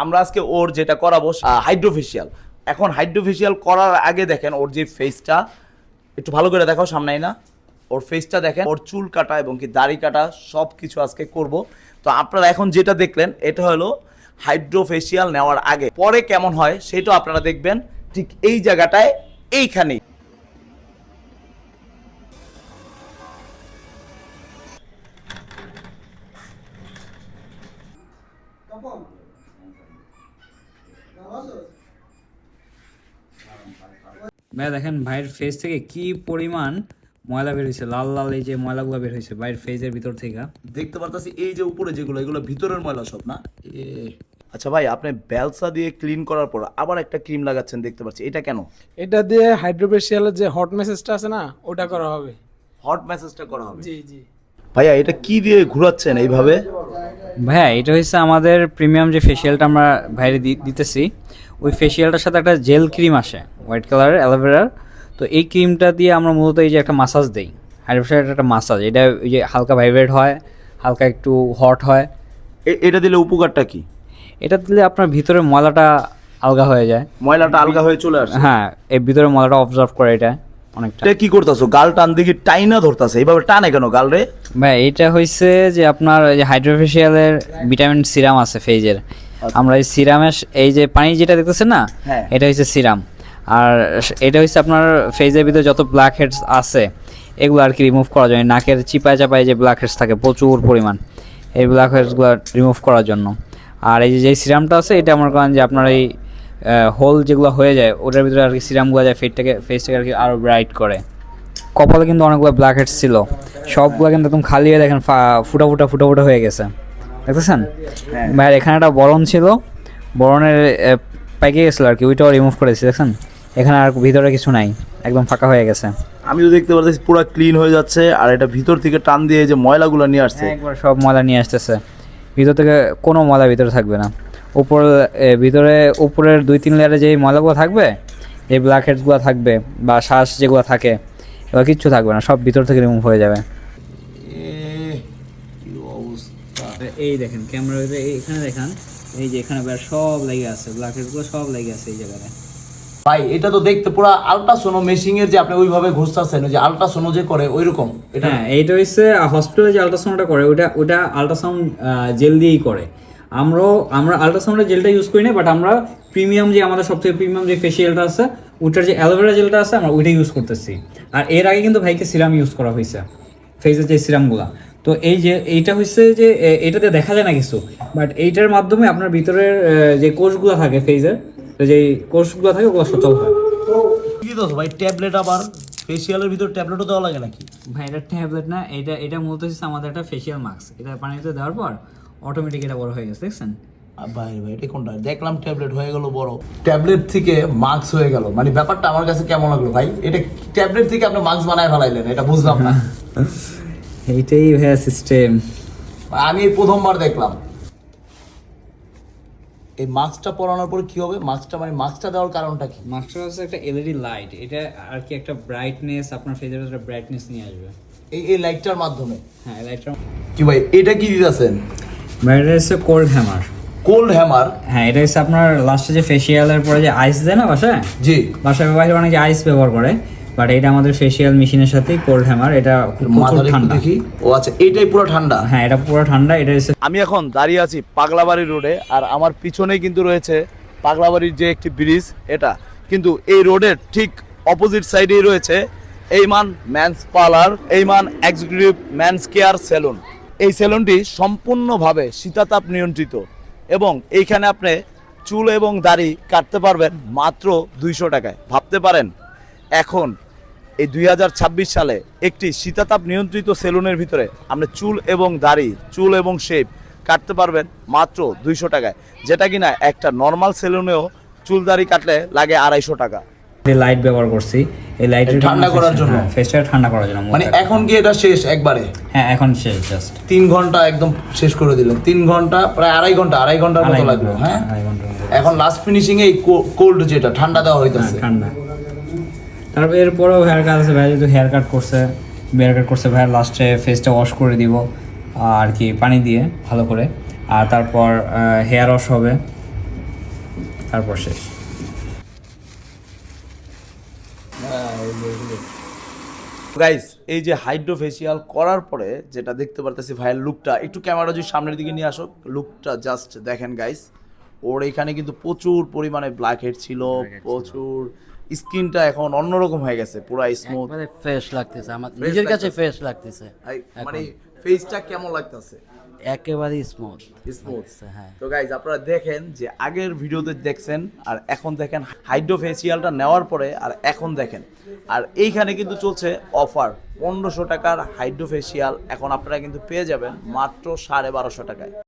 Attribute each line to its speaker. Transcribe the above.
Speaker 1: আমরা আজকে ওর যেটা করাবো হাইড্রোফেশিয়াল। এখন হাইড্রোফেশিয়াল করার আগে দেখেন ওর যে ফেসটা একটু ভালো করে দেখাও, সামনে না, ওর ফেসটা দেখেন, ওর চুল কাটা এবং কি দাড়ি কাটা সব কিছু আজকে করব। তো আপনারা এখন যেটা দেখলেন এটা হলো হাইড্রোফেশিয়াল নেওয়ার আগে, পরে কেমন হয় সেটাও আপনারা দেখবেন ঠিক এই জায়গাটায়, এইখানেই।
Speaker 2: ভাই দেখেন ভাইয়ের ফেস থেকে কি পরিমাণ ময়লা বের হয়েছে, লাল লাল এই যে ময়লাগুলো বের হয়েছে ভাইয়ের ফেসের ভিতর থেকে।
Speaker 1: দেখতে পারতাছি এই যে উপরে যেগুলো, এগুলো ভিতরের ময়লা সব না। আচ্ছা ভাই, আপনি বেলসা দিয়ে ক্লিন করার পর আবার একটা ক্রিম লাগাচ্ছেন দেখতে পাচ্ছি, এটা কেন?
Speaker 3: এটা দিয়ে হাইড্রোফেশিয়ালের যে হট মেসেজটা আছে না, ওটা করা হবে।
Speaker 1: হট ম্যাসাজটা করা হবে?
Speaker 3: জি জি।
Speaker 1: ভাইয়া এটা কি দিয়ে ঘোরাচ্ছেন এইভাবে?
Speaker 2: ভাইয়া এটা হচ্ছে আমাদের প্রিমিয়াম যে ফেসিয়ালটা আমরা বাইরে দিতেছি, ওই ফেসিয়ালটার সাথে একটা জেল ক্রিম আসে হোয়াইট কালারের অ্যালোভেরার। তো এই ক্রিমটা দিয়ে আমরা মূলত এই যে একটা মাসাজ দিই, হাইড্রোফেশিয়াল একটা মাসাজ, এটা ওই যে হালকা ভাইব্রেট হয়, হালকা একটু হট হয়।
Speaker 1: এটা দিলে উপকারটা কি?
Speaker 2: এটা দিলে আপনার ভিতরে ময়লাটা আলগা হয়ে যায়,
Speaker 1: ময়লাটা আলগা হয়ে চলে আসে।
Speaker 2: হ্যাঁ এই ভিতরে ময়লাটা অবজার্ভ করে এটা অনেকটা।
Speaker 1: এটা কি করতেছো? গাল টান দিকে টাইনা ধরতাছে, এইভাবে টানে কেন গাল রে?
Speaker 2: ভাই এটা হয়েছে যে আপনার এই যে হাইড্রোফেশিয়ালের ভিটামিন সিরাম আছে ফেজের, আমরা এই সিরামের এই যে পানি যেটা দেখতেছেন না,
Speaker 1: হ্যাঁ।
Speaker 2: এটা হচ্ছে সিরাম। আর এটা হচ্ছে আপনার ফেজের ভিতরে যত ব্ল্যাক হেডস আছে এগুলো আর কি রিমুভ করার জন্য, নাকের চিপায় চাপায় যে ব্ল্যাক হেডস থাকে প্রচুর পরিমাণ, এই ব্ল্যাক হেডসগুলো রিমুভ করার জন্য। আর এই যে সিরামটা আছে এটা আমার কারণ যে আপনার এই হোল যেগুলো হয়ে যায় ওটার ভিতরে আর কি সিরামগুলো যায় ফেসটাকে আর কি আরও ব্রাইট করে। কপালে কিন্তু অনেকগুলো ব্ল্যাক হেডস ছিল, সবগুলো কিন্তু একদম খালি হয়ে দেখেন ফুটা ফুটা হয়ে গেছে, দেখতেছেন? ভাইয়ের এখানে একটা বরণ ছিল, বরণের পাইকে গেছিলো আর কি, ওইটাও রিমুভ করেছি, দেখছেন? এখানে আর ভিতরে কিছু নাই, একদম ফাঁকা হয়ে গেছে।
Speaker 1: আমিও দেখতে পাচ্ছি পুরো ক্লিন হয়ে যাচ্ছে, আর এটা ভিতর থেকে টান দিয়ে যে ময়লাগুলো নিয়ে আসছে,
Speaker 2: একবার সব ময়লা নিয়ে আসতেছে, ভিতর থেকে কোনো ময়লা ভিতরে থাকবে না। ভিতরে উপরের 2-3 লেয়ারে যেই ময়লাগুলো থাকবে, যে ব্ল্যাক হেডসগুলো থাকবে বা শ্বাস যেগুলো থাকে, এবার কিচ্ছু থাকবে না, সব ভিতর থেকে রিমুভ হয়ে যাবে। এই দেখেন ক্যামেরা এখানে দেখেন, এই যে এখানে সব লেগে আছে, ব্ল্যাক হেডসগুলো সব লেগে আছে এই জায়গায়।
Speaker 1: ভাই এটা তো দেখতে পুরো আল্ট্রাসোনো মেশিং এর যে আপনি ওইভাবে ঘুরতেছেন, ওই যে আল্ট্রাসোনো যে করে ওইরকম এটা।
Speaker 2: হ্যাঁ এইটা হচ্ছে হসপিটালে যে আল্ট্রাসাউন্ডটা করে ওটা আল্ট্রাসাউন্ড জেল দিয়েই করে। আমরা আল্ট্রাসাউন্ডের জেলটা ইউজ করি না, বাট আমরা প্রিমিয়াম যে আমাদের সবথেকে প্রিমিয়াম যে ফেসিয়ালটা আছে ওটার যে অ্যালোভেরা জেলটা আছে আমরা ওইটা ইউজ করতেছি। আর এর আগে কিন্তু ভাইকে সিরাম ইউজ করা হয়েছে, ফেসের যে সিরামগুলো। তো এই যে এইটা হচ্ছে যে এটাতে দেখা যায় না কিছু, বাট এইটার মাধ্যমে আপনার ভিতরের যে কোষগুলো থাকে ফেসের, যে কোষগুলো থাকে ওগুলো সচল হয়।
Speaker 1: কি দোষ ভাই, ট্যাবলেট আবার ফেসিয়ালের ভিতর ট্যাবলেটও দেওয়া লাগে নাকি?
Speaker 2: ভাই এটা ট্যাবলেট না, এটা মূলত হচ্ছে আমাদের একটা ফেসিয়াল মাস্ক, এটা পানিতে দেওয়ার পর অটোমেটিক এটা বড় হয়ে গেছে, দেখছেন?
Speaker 1: ভাই ভাই এটা কোনটা দেখলাম ট্যাবলেট হয়ে গেল বড়, ট্যাবলেট থেকে মাস্ক হয়ে গেল, মানে ব্যাপারটা আমার কাছে কেমন লাগলো ভাই? এটা ট্যাবলেট থেকে আপনি মাস্ক বানায় ফেলাইলেন, এটা বুঝলাম না।
Speaker 2: এইটাই ভাইয়া সিস্টেম,
Speaker 1: আমি এই প্রথমবার দেখলাম। এই মাস্কটা পরানোর পর কি হবে? মাস্কটা দেওয়ার কারণটা কি?
Speaker 2: মাস্কটা হচ্ছে একটা এলইডি লাইট, এটা আর কি একটা ব্রাইটনেস আপনার ফেসের ভিতরে ব্রাইটনেস নিয়ে আসবে
Speaker 1: এই লাইটটার মাধ্যমে।
Speaker 2: হ্যাঁ লাইটটা।
Speaker 1: কি ভাই এটা কি দিতেছেন?
Speaker 2: ভাই এটা হচ্ছে কোল্ড হ্যামার।
Speaker 1: Cold hammer?
Speaker 2: হ্যাঁ এটা হচ্ছে আপনার লাস্টে যে ফেসিয়ালের পরে যে আইস দেয় না বাসায়,
Speaker 1: জি
Speaker 2: বাসায় বাইরে অনেকে আইস ব্যবহার করে, বাট এটা আমাদের ফেসিয়াল মেশিনের সাথে কোল্ড হ্যামার, এটা প্রচুর ঠান্ডা।
Speaker 1: দেখি, ও আচ্ছা এইটাই পুরো ঠান্ডা?
Speaker 2: হ্যাঁ এটা পুরো ঠান্ডা। এটা হচ্ছে
Speaker 1: আমি এখন দাঁড়িয়ে আছি পাগলাবাড়ি রোডে, আর আমার পিছনেই কিন্তু রয়েছে পাগলাবাড়ির যে একটি ব্রিজ, এটা কিন্তু এই রোডের ঠিক অপোজিট সাইডেই রয়েছে Aiman men's parlour, Aiman executive men's care salon. এই সেলুনটি সম্পূর্ণভাবে শীতাতাপ নিয়ন্ত্রিত, এবং এইখানে আপনি চুল এবং দাড়ি কাটতে পারবেন মাত্র 200 টাকায়। ভাবতে পারেন এখন এই 2026 সালে একটি শীতাতাপ নিয়ন্ত্রিত সেলুনের ভিতরে আপনি চুল এবং দাড়ি, চুল এবং শেভ কাটতে পারবেন মাত্র 200 টাকায়, যেটা কিনা একটা নর্মাল সেলুনেও চুল দাড়ি কাটলে লাগে 250 টাকা।
Speaker 2: লাইট ব্যবহার করছি, এই লাইট
Speaker 1: ঠান্ডা করার জন্য,
Speaker 2: ফেসটা ঠান্ডা করার জন্য।
Speaker 1: মানে এখন কি এটা শেষ একবারে?
Speaker 2: হ্যাঁ এখন শেষ, জাস্ট
Speaker 1: 3 ঘন্টা একদম শেষ করে দিলেন। 3 ঘন্টা প্রায় আড়াই ঘন্টার মতো লাগলো। হ্যাঁ এখন লাস্ট ফিনিশিং এই কোল্ড যেটা ঠান্ডা দেওয়া হইতাছে,
Speaker 2: ঠান্ডা। তারপর এরপরেও হেয়ার কাট আছে, ভাই যেহেতু হেয়ার কাট করছে ভাই লাস্টে ফেসটা ওয়াশ করে দিব আর কি পানি দিয়ে ভালো করে, আর তারপর হেয়ার ওয়াশ হবে, তারপর শেষ।
Speaker 1: গাইস এই যে হাইড্রোফেশিয়াল করার পরে যেটা দেখতে পারতেছি ভাইয়ের লুকটা, একটু ক্যামেরা যদি সামনের দিকে নিয়ে আসো, লুকটা জাস্ট দেখেন গাইস। ওর এখানে কিন্তু প্রচুর পরিমাণে ব্ল্যাক হেড ছিল, প্রচুর স্কিনটা এখন অন্যরকম হয়ে গেছে, পুরো স্মুথ,
Speaker 4: একবারে ফ্রেশ লাগতেছে, আমার নিজের কাছে ফ্রেশ লাগতেছে,
Speaker 1: মানে ফেসটা কেমন লাগতেছে,
Speaker 4: একেবারে স্মুথ
Speaker 1: স্মুথ।
Speaker 4: হ্যাঁ।
Speaker 1: তো গাইজ আপনারা দেখেন যে আগের ভিডিওতে দেখছেন আর এখন দেখেন হাইড্রোফেশিয়ালটা নেওয়ার পরে আর এখন দেখেন। আর এইখানে কিন্তু চলছে অফার, 1500 টাকার হাইড্রোফেশিয়াল এখন আপনারা কিন্তু পেয়ে যাবেন মাত্র 1250 টাকায়।